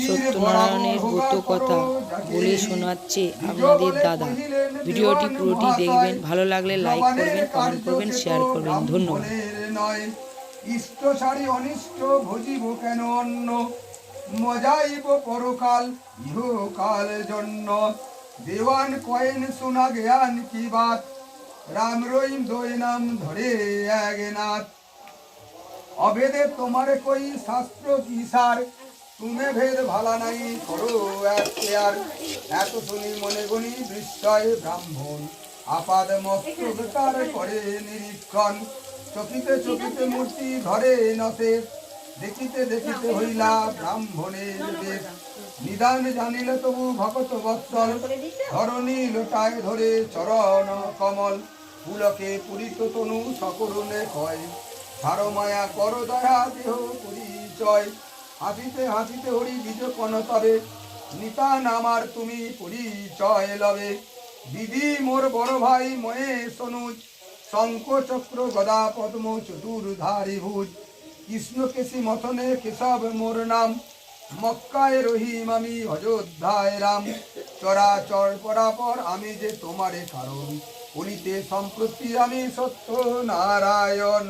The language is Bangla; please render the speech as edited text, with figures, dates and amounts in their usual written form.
সত্যনারায়ণের ব্রত কথা বলে শোনাচ্ছে আপনাদের দাদা। ভিডিওটি পুরোটি দেখবেন, ভালো লাগলে লাইক করবেন, কমেন্ট করবেন, শেয়ার করবেন। ধন্যবাদ। ইষ্ট সারি অনিষ্ট ভজিব কেন অন্য, মজাইব পরকাল ইহকাল জন্য। দেওয়ান কয়েন সোনা জ্ঞান কি বাত, রাম রহিম দই নাম ধরে একনাথ। অভেদে তোমারে কই শাস্ত্র কি সার, তুমি ভেদ ভালা নাই করো আর। এত শুনি মনে গুনি বিস্ময় ব্রাহ্মণ, আপাদ মস্তক তার করে নিরীক্ষণ। চকিতে চকিতে মূর্তি ধরে নথে, দেখিতে দেখিতে হইলা ব্রাহ্মণের বেশ। নিদান জানিলে তবু ভকত বৎসল, ধরণী লোটায় ধরে চরণ কমল। পুলকে পুরিত তনু সকরুণে কয়, ধারো মায়া কর দয়া দেহ পরিচয়। হাসিতে হাসিতে হরি বীজ কোন তবে, নিতান আমার তুমি পরিচয় লবে। দিদি মোর বড় ভাই ময়ে সনুজ, শঙ্খ চক্র গদা পদ্ম চতুর্ধারী ভুজ। কৃষ্ণ কেশী মথনে কেশব মোর নাম, মক্কায় রহিম আমি অযোধ্যায় রাম। চরাচর পরাপর আমি যে তোমারে কারণ, কলিতে সম্প্রতি আমি সত্য নারায়ণ।